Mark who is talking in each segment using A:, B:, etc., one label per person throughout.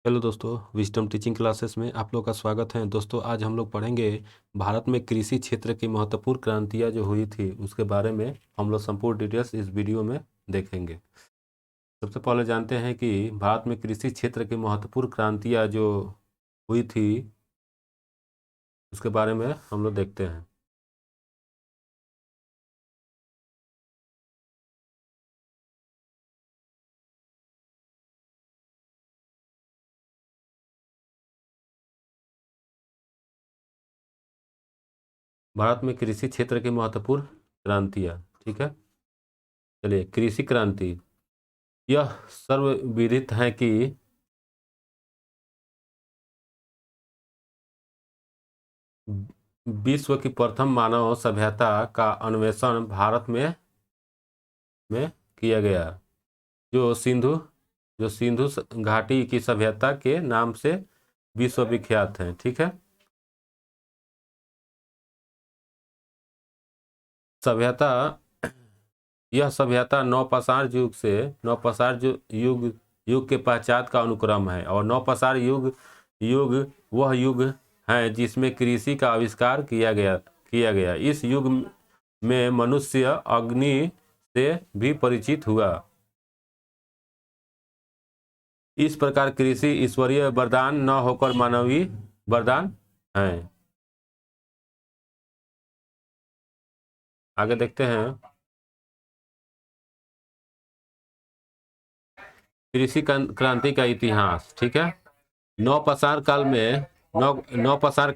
A: Hello दोस्तों, wisdom teaching classes में आप लोग का स्वागत है। दोस्तों, आज हम लोग पढ़ेंगे भारत में कृषि क्षेत्र की महत्वपूर्ण क्रांतियाँ जो हुई थी उसके बारे में हम लोग संपूर्ण डिटेल्स इस वीडियो में देखेंगे। सबसे पहले जानते हैं कि भारत में कृषि क्षेत्र की महत्वपूर्ण क्रांतियाँ जो हुई थी उसके बारे में हम लोग देखते हैं। भारत में कृषि क्षेत्र की महत्वपूर्ण क्रांतियाँ, ठीक है। चलिए, कृषि क्रांति यह सर्वविदित है कि विश्व की प्रथम मानव सभ्यता का अन्वेषण भारत में किया गया, जो सिंधु घाटी की सभ्यता के नाम से विश्वविख्यात है, ठीक है। सभ्यता यह सभ्यता युग युग के पश्चात का अनुक्रम है, और नवपाषाण युग युग वह युग है जिसमें कृषि का आविष्कार किया गया। इस युग में मनुष्य अग्नि से भी परिचित हुआ। इस प्रकार कृषि ईश्वरीय वरदान न होकर मानवीय वरदान है। आगे देखते हैं। कृषि क्रांति का इतिहास, ठीक है। नवपाषाण काल में नवपाषाण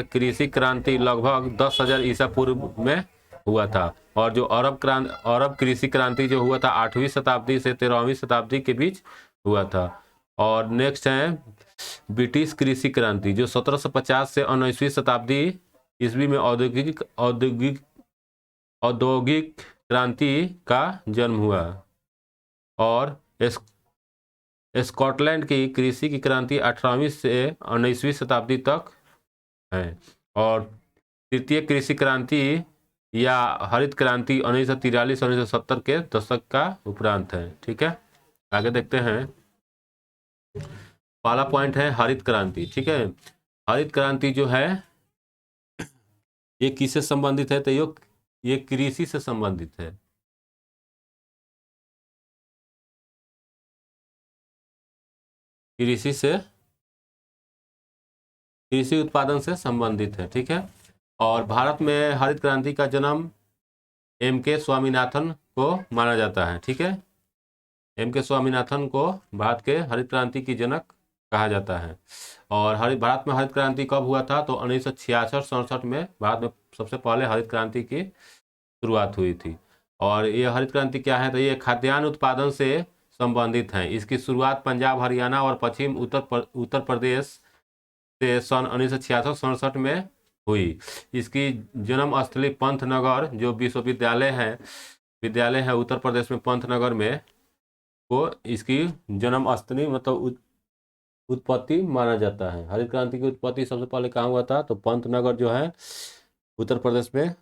A: कृषि क्रांति लगभग 10,000 ईसा पूर्व में हुआ था, और जो अरब कृषि क्रांति जो हुआ था 8वीं शताब्दी से 13वीं शताब्दी के बीच हुआ था। और नेक्स्ट है ब्रिटिश कृषि क्रांति, जो 1750 से 19वीं शताब्दी ईस्वी में औद्योगिक क्रांति का जन्म हुआ। और स्कॉटलैंड की कृषि की क्रांति 18वीं से 19वीं शताब्दी तक है। और तृतीय कृषि क्रांति या हरित क्रांति 1943-1970 के दशक का उपरांत है, ठीक है। आगे देखते हैं। पहला पॉइंट है हरित क्रांति, ठीक है। हरित क्रांति जो है ये किससे संबंधित है, तो ये कृषि से संबंधित है। कृषि उत्पादन से संबंधित है, ठीक है। और भारत में हरित क्रांति का जन्म M.K. स्वामीनाथन को माना जाता है, ठीक है। M.K. स्वामीनाथन को भारत के हरित क्रांति की जनक कहा जाता है। और भारत में हरित क्रांति कब हुआ था, तो 1966-67 में भारत में सबसे पहले हरित क्रांति की शुरुआत हुई थी। और ये हरित क्रांति क्या है, तो ये खाद्यान्न उत्पादन से संबंधित है। इसकी शुरुआत पंजाब, हरियाणा और पश्चिम उत्तर प्रदेश से सन 1966-67 में हुई। इसकी जन्म स्थली पंतनगर जो विद्यालय है उत्तर प्रदेश में, पंतनगर में को इसकी जन्म स्थली मतलब उत्पत्ति माना जाता है। हरित क्रांति की उत्पत्ति सबसे पहले कहाँ हुआ था, तो पंतनगर जो है उत्तर प्रदेश में,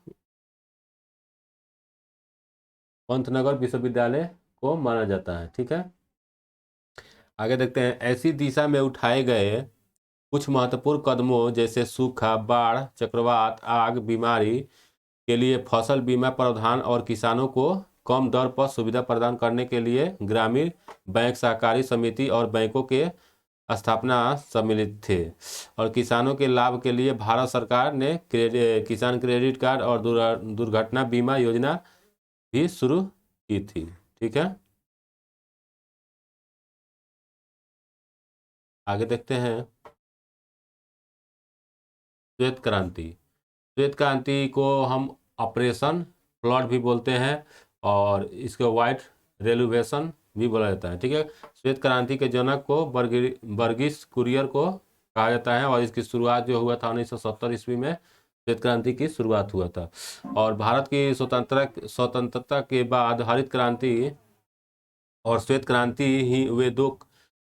A: पंतनगर विश्वविद्यालय को माना जाता है, ठीक है। आगे देखते हैं। ऐसी दिशा में उठाए गए कुछ महत्वपूर्ण कदमों जैसे सूखा, बाढ़, चक्रवात, आग, बीमारी के लिए फसल बीमा प्रावधान और किसानों को कम दर पर सुविधा प्रदान करने के लिए ग्रामीण बैंक, सहकारी समिति और बैंकों के स्थापना सम्मिलित थे। और किसानों के लाभ के लिए भारत सरकार ने किसान क्रेडिट कार्ड और दुर्घटना बीमा योजना भी शुरू की थी, ठीक है। आगे देखते हैं। श्वेत क्रांति। श्वेत क्रांति को हम ऑपरेशन फ्लड भी बोलते हैं, और इसको व्हाइट रेवोल्यूशन भी बोला जाता है, ठीक है। श्वेत क्रांति के जनक को वर्गीस कुरियन को कहा जाता है, और इसकी शुरुआत जो हुआ था 1970 ईस्वी में श्वेत क्रांति की शुरुआत हुआ था। और भारत की स्वतंत्रता के बाद हरित क्रांति और श्वेत क्रांति ही वे दो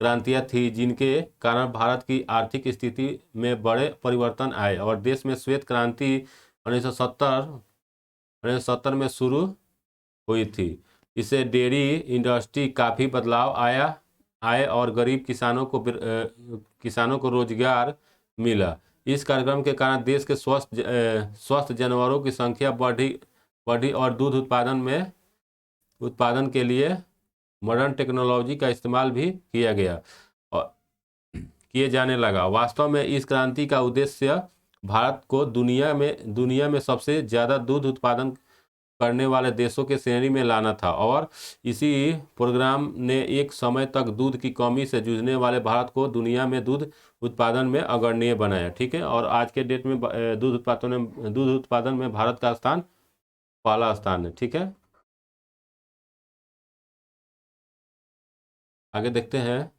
A: क्रांतियां थी जिनके कारण भारत की आर्थिक स्थिति में बड़े परिवर्तन आए। और देश में श्वेत क्रांति 1970 में शुरू हुई थी। इससे डेयरी इंडस्ट्री काफ़ी बदलाव आया, आए और गरीब किसानों को रोजगार मिला। इस कार्यक्रम के कारण देश के स्वस्थ जानवरों की संख्या बढ़ी बढ़ी और दूध उत्पादन के लिए मॉडर्न टेक्नोलॉजी का इस्तेमाल भी किया गया और किए जाने लगा। वास्तव में इस क्रांति का उद्देश्य भारत को दुनिया में सबसे ज़्यादा दूध उत्पादन करने वाले देशों के श्रेणी में लाना था और इसी प्रोग्राम ने एक समय तक दूध की कमी से जूझने वाले भारत को दुनिया में दूध उत्पादन में अग्रणीय बनाया। ठीक है, और आज के डेट में दूध उत्पादन में भारत का स्थान पहला स्थान है। ठीक है, आगे देखते हैं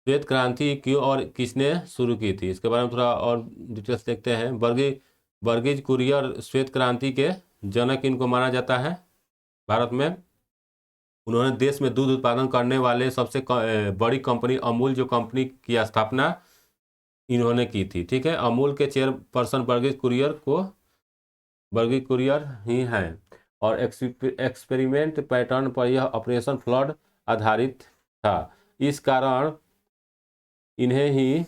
A: श्वेत क्रांति क्यों और किसने शुरू की थी, इसके बारे में थोड़ा और डिटेल्स देखते हैं। वर्गीज कुरियर श्वेत क्रांति के जनक इनको माना जाता है भारत में। उन्होंने देश में दूध उत्पादन करने वाले सबसे बड़ी कंपनी अमूल जो कंपनी की स्थापना इन्होंने की थी। ठीक है, अमूल के चेयरपर्सन वर्गीज कुरियर ही हैं और एक्सपेरिमेंट पैटर्न पर यह ऑपरेशन फ्लड आधारित था। इस कारण इन्हें ही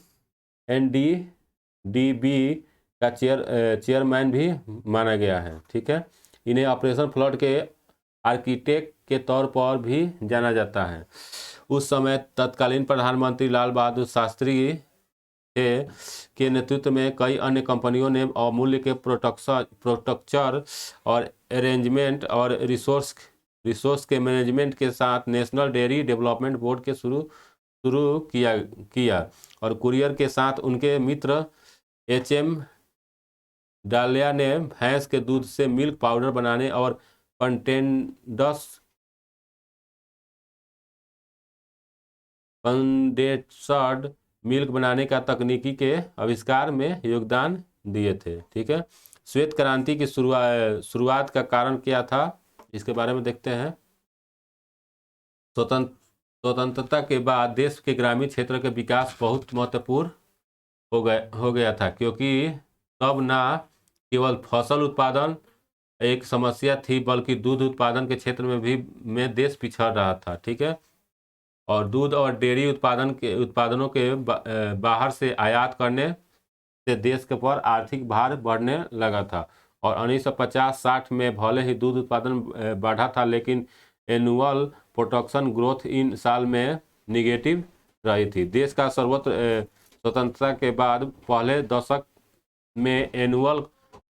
A: NDDB का चेयरमैन भी माना गया है। ठीक है, इन्हें ऑपरेशन फ्लड के आर्किटेक्ट के तौर पर भी जाना जाता है। उस समय तत्कालीन प्रधानमंत्री लाल बहादुर शास्त्री के नेतृत्व में कई अन्य कंपनियों ने अमूल्य के प्रोडक्चर और अरेंजमेंट और रिसोर्स के मैनेजमेंट के साथ नेशनल डेयरी डेवलपमेंट बोर्ड के शुरू किया और कुरियर के साथ उनके मित्र HM डालिया ने भैंस के दूध से मिल्क पाउडर बनाने और कंडेंस्ड मिल्क बनाने का तकनीकी के आविष्कार में योगदान दिए थे। ठीक है, श्वेत क्रांति की शुरुआत का कारण क्या था, इसके बारे में देखते हैं। स्वतंत्रता के बाद देश के ग्रामीण क्षेत्र के विकास बहुत महत्वपूर्ण हो गया था, क्योंकि तब ना केवल फसल उत्पादन एक समस्या थी बल्कि दूध उत्पादन के क्षेत्र में देश पिछड़ रहा था। ठीक है, और दूध और डेयरी उत्पादनों के बाहर से आयात करने से देश के पर आर्थिक भार बढ़ने लगा था और 1950-60 में भले ही दूध उत्पादन बढ़ा था, लेकिन एनुअल प्रोडक्शन ग्रोथ इन साल में निगेटिव रही थी। देश का स्वतंत्रता के बाद पहले दशक में एनुअल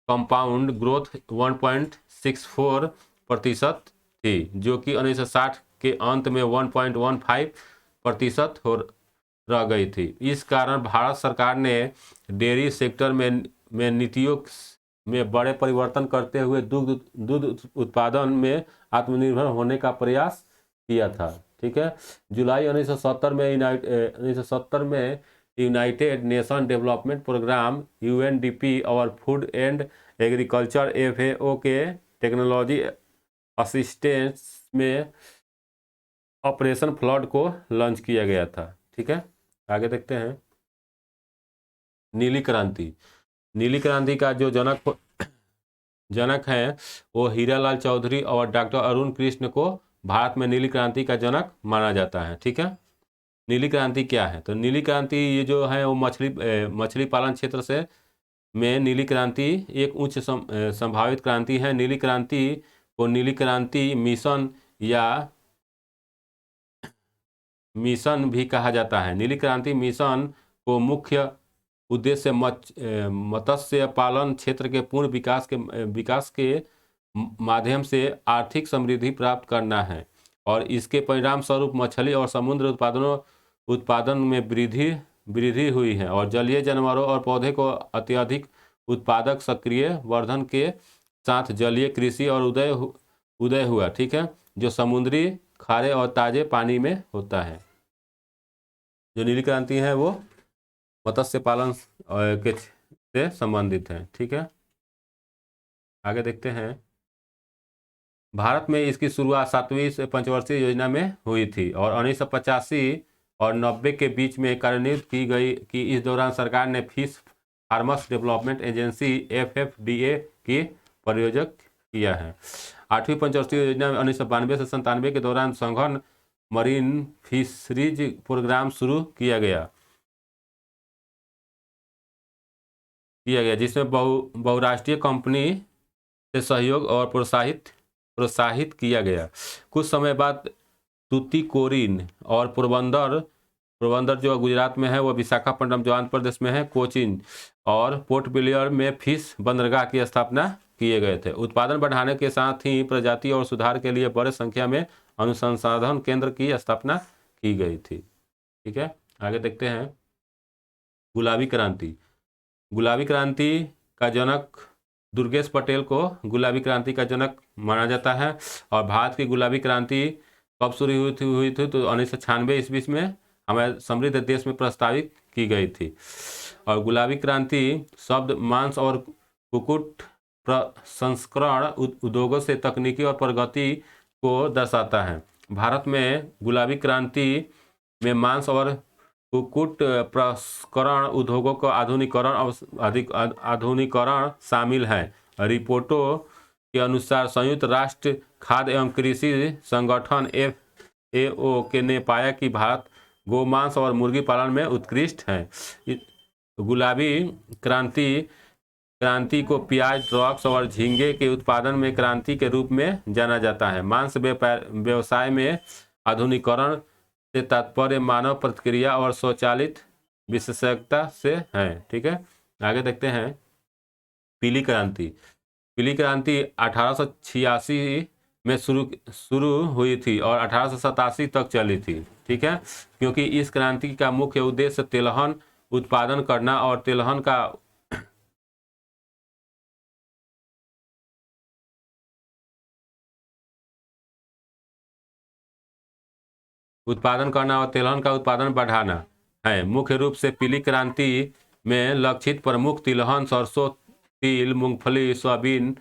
A: कंपाउंड ग्रोथ 1.64% थी, जो कि 1960 के अंत में 1.15% रह गई थी। इस कारण भारत सरकार ने डेयरी सेक्टर में नीतियों में बड़े परिवर्तन करते हुए दूध उत्पादन में आत्मनिर्भर होने का प्रयास किया था। ठीक है, जुलाई 1970 में United Nation development program UNDP और फूड एंड एग्रीकल्चर FAO के टेक्नोलॉजी असिस्टेंस में ऑपरेशन फ्लड को लॉन्च किया गया था। ठीक है, आगे देखते हैं नीली क्रांति का जो जनक है वो हीरालाल चौधरी और डॉक्टर अरुण कृष्ण को भारत में नीली क्रांति का जनक माना जाता है। ठीक है, नीली क्रांति क्या है, तो नीली क्रांति ये जो है वो मछली पालन क्षेत्र में नीली क्रांति एक उच्च संभावित क्रांति है। नीली क्रांति को नीली क्रांति मिशन भी कहा जाता है। नीली क्रांति मिशन को मुख्य उद्देश्य मत्स्य पालन क्षेत्र के पूर्ण विकास के माध्यम से आर्थिक समृद्धि प्राप्त करना है और इसके परिणाम स्वरूप मछली और समुद्र उत्पादन में वृद्धि हुई है और जलीय जानवरों और पौधे को अत्यधिक उत्पादक सक्रिय वर्धन के साथ जलीय कृषि और उदय हुआ। ठीक है, जो समुद्री खारे और ताजे पानी में होता है। जो नीली क्रांति है वो मत्स्य पालन के से संबंधित है। ठीक है, आगे देखते हैं भारत में इसकी शुरुआत 7वीं पंचवर्षीय योजना में हुई थी और 1985 और 90 के बीच में कार्यान्वित की गई कि इस दौरान सरकार ने fish farmers development agency FFDA की प्रयोजक किया है। 8वीं पंचवर्षीय योजना में 1992 से 97 के दौरान सघन मरीन फिशरीज प्रोग्राम शुरू किया गया जिसमें बहुराष्ट्रीय कंपनी से सहयोग और प्रोत्साहित किया गया। कुछ समय बाद तूतीकोरिन और पोरबंदर जो गुजरात में है, वो विशाखापट्टनम जो आंध्र प्रदेश में है, कोचीन और पोर्ट ब्लेयर में फिश बंदरगाह की स्थापना किए गए थे। उत्पादन बढ़ाने के साथ ही प्रजाति और सुधार के लिए बड़े संख्या में अनुसंधान केंद्र की स्थापना की गई थी। ठीक है, आगे देखते हैं। गुलाबी क्रांति का जनक दुर्गेश पटेल को गुलाबी क्रांति का जनक माना जाता है। और भारत की गुलाबी क्रांति कब शुरू हुई थी तो 1996 ईस्वी में हमारे समृद्ध देश में प्रस्तावित की गई थी। और गुलाबी क्रांति शब्द मांस और कुक्कुट प्रसंस्करण उद्योगों से तकनीकी और प्रगति को दर्शाता है। भारत में गुलाबी क्रांति में मांस और कुक्कुट प्रसंस्करण उद्योगों का आधुनिकीकरण शामिल है। रिपोर्टों के अनुसार संयुक्त राष्ट्र खाद्य एवं कृषि संगठन FAO ने पाया कि भारत गोमांस और मुर्गी पालन में उत्कृष्ट है। गुलाबी क्रांति को प्याज, ड्रग्स और झींगे के उत्पादन में क्रांति के रूप में जाना जाता है। मांस व्यवसाय में आधुनिकीकरण से तात्पर्य मानव प्रतिक्रिया और स्वचालित विशेषज्ञता से है। ठीक है, आगे देखते हैं। पीली क्रांति 1886 में शुरू हुई थी और 1887 तक चली थी। ठीक है, क्योंकि इस क्रांति का मुख्य उद्देश्य तिलहन उत्पादन करना और तिलहन का उत्पादन बढ़ाना है। मुख्य रूप से पीली क्रांति में लक्षित प्रमुख तिलहन, सरसों, तिल, मूंगफली, सोयाबीन,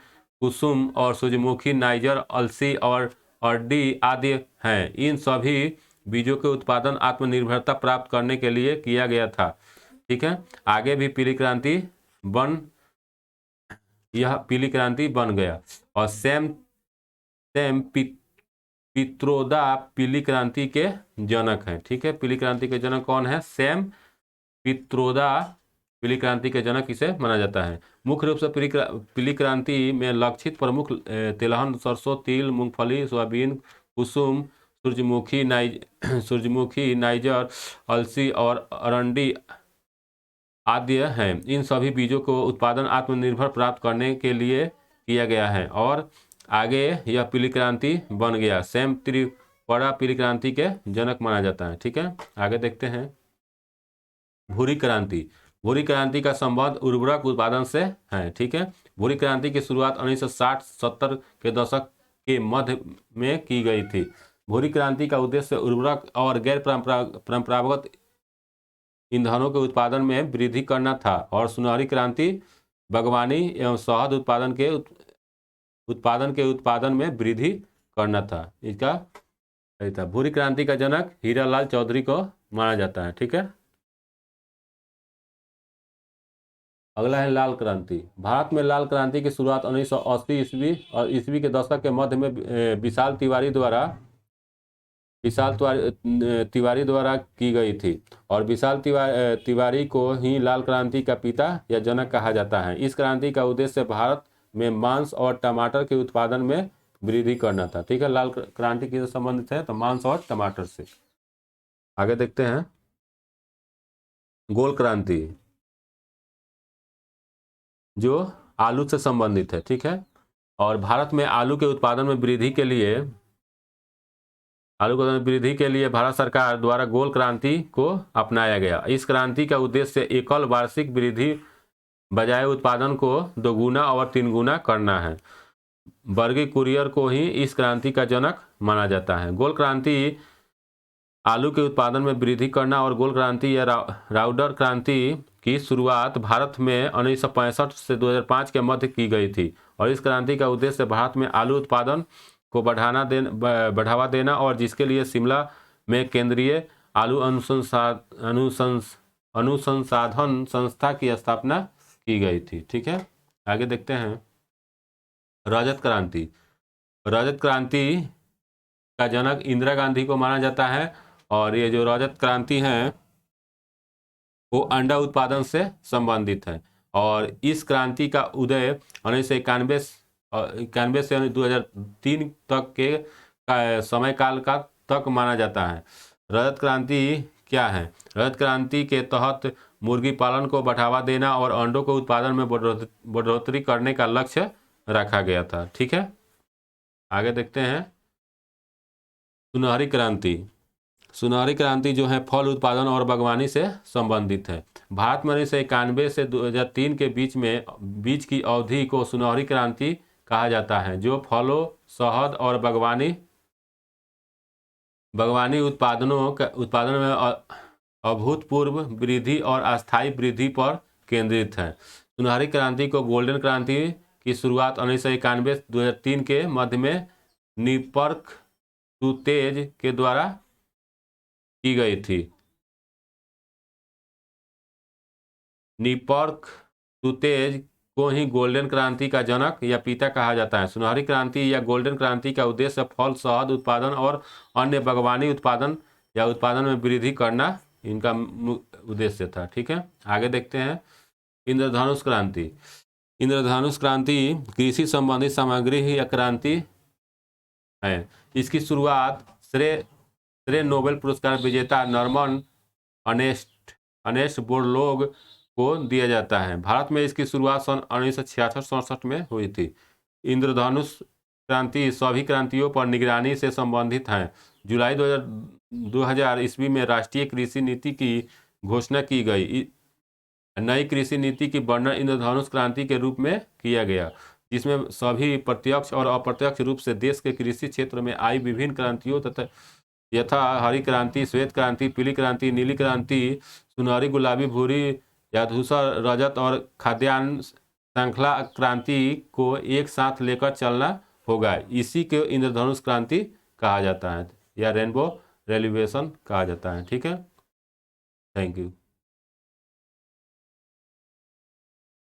A: कुसुम और सूरजमुखी, नाइजर, अलसी और अरंडी आदि हैं। इन सभी बीजों के उत्पादन आत्मनिर्भरता प्राप्त करने के लिए किया गया था। ठीक है, आगे भी पीली क्रांति बन गया। और सैम पित्रोदा पीली क्रांति के जनक हैं। ठीक है, पीली क्रांति के जनक कौन है? सैम पित्रोदा पीली क्रांति के जनक इसे माना जाता है। मुख्य रूप से पीली क्रांति में लक्षित प्रमुख तिलहन, सरसों, तिल, मूंगफली, सोयाबीन, कुसुम, सूरजमुखी, नाइजर, अलसी और अरंडी आदि हैं। इन सभी बीजों को उत्पादन आत्मनिर्भर प्राप्त करने के लिए किया गया है और आगे यह पीली क्रांति बन गया। सैम त्रिपुरा पीली क्रांति के जनक माना जाता है। ठीक है, आगे देखते हैं। भूरी क्रांति का संबंध उर्वरक उत्पादन से है। ठीक है, भूरी क्रांति की शुरुआत 1960-70 के दशक के मध्य में की गई थी। भूरी क्रांति का उद्देश्य उर्वरक और गैर परंपरागत ईंधनों के उत्पादन में वृद्धि करना था और सुनहरी क्रांति बागवानी एवं शहद उत्पादन के उत्पादन में वृद्धि करना था। इसका सही था। भूरी क्रांति का जनक हीरालाल चौधरी को माना जाता है। ठीक है, अगला है लाल क्रांति। भारत में लाल क्रांति की शुरुआत 1980 ईस्वी के दशक के मध्य में विशाल तिवारी द्वारा की गई थी और विशाल तिवारी को ही लाल क्रांति का पिता या जनक कहा जाता है। इस क्रांति का उद्देश्य भारत में मांस और टमाटर के उत्पादन में वृद्धि करना था। ठीक है, लाल क्रांति किससे संबंधित है? तो मांस और टमाटर से। आगे देखते हैं। गोल क्रांति जो आलू से संबंधित है। ठीक है, और भारत में आलू के उत्पादन में वृद्धि के लिए भारत सरकार द्वारा गोल क्रांति को अपनाया गया। इस क्रांति का उद्देश्य एकल वार्षिक वृद्धि बजाय उत्पादन को दोगुना और तीन गुना करना है। बर्गी कुरियर को ही इस क्रांति का जनक माना जाता है। गोल क्रांति आलू के उत्पादन में वृद्धि करना और गोल क्रांति या राउडर क्रांति की शुरुआत भारत में 1965 से 2005 के मध्य की गई थी और इस क्रांति का उद्देश्य भारत में आलू उत्पादन को बढ़ावा देना और जिसके लिए शिमला में केंद्रीय आलू अनुसंधान संस्था की स्थापना की गई थी। ठीक है, आगे देखते हैं। रजत क्रांति का जनक इंदिरा गांधी को माना जाता है। और ये जो रजत क्रांति है वो अंडा उत्पादन से संबंधित है। और इस क्रांति का उदय 1991 से 2003 तक के समय काल का तक माना जाता है। रजत क्रांति क्या है? रजत क्रांति के तहत मुर्गी पालन को बढ़ावा देना और अंडों के उत्पादन में बढ़ोतरी करने का लक्ष्य रखा गया था। ठीक है, आगे देखते हैं। सुनहरी क्रांति। सुनहरी क्रांति जो है फल उत्पादन और बागवानी से संबंधित है। भारत में 1991 से 2003 के बीच की अवधि को सुनहरी क्रांति कहा जाता है, जो फलों, शहद और बागवानी उत्पादन में अभूतपूर्व वृद्धि और अस्थायी वृद्धि पर केंद्रित है। सुनहरी क्रांति को गोल्डन क्रांति की शुरुआत 1991-2003 के मध्य में नीपर्क सुतेज के द्वारा की गई थी। नीपर्क सुतेज को ही गोल्डन क्रांति का जनक या पिता कहा जाता है। सुनहरी क्रांति या गोल्डन क्रांति का उद्देश्य फल, शहद उत्पादन और अन्य बागवानी उत्पादन में वृद्धि करना इनका उद्देश्य था। ठीक है, आगे देखते हैं। इंद्रधनुष क्रांति। इंद्रधनुष क्रांति कृषि संबंधित सामग्री या क्रांति है। इसकी शुरुआत श्रेय नोबेल पुरस्कार विजेता नॉर्मन अर्नेस्ट बोरलॉग को दिया जाता है। भारत में इसकी शुरुआत सन 1966-67 में हुई थी। इंद्रधनुष क्रांति सभी क्रांतियों पर निगरानी से संबंधित है। जुलाई 2000 ईस्वी में राष्ट्रीय कृषि नीति की घोषणा की गई। नई कृषि नीति की वर्णन इंद्रधनुष क्रांति के रूप में किया गया, जिसमें सभी प्रत्यक्ष और अप्रत्यक्ष रूप से देश के कृषि क्षेत्र में आई विभिन्न क्रांतियों यथा हरी क्रांति, श्वेत क्रांति, पीली क्रांति, नीली क्रांति, सुनहरी, गुलाबी, भूरी या धूसर, रजत और खाद्यान्न श्रृंखला क्रांति को एक साथ लेकर चलना होगा। इसी को इंद्रधनुष क्रांति कहा जाता है या रेनबो रेवोल्यूशन कहा जाता है। ठीक है, थैंक यू।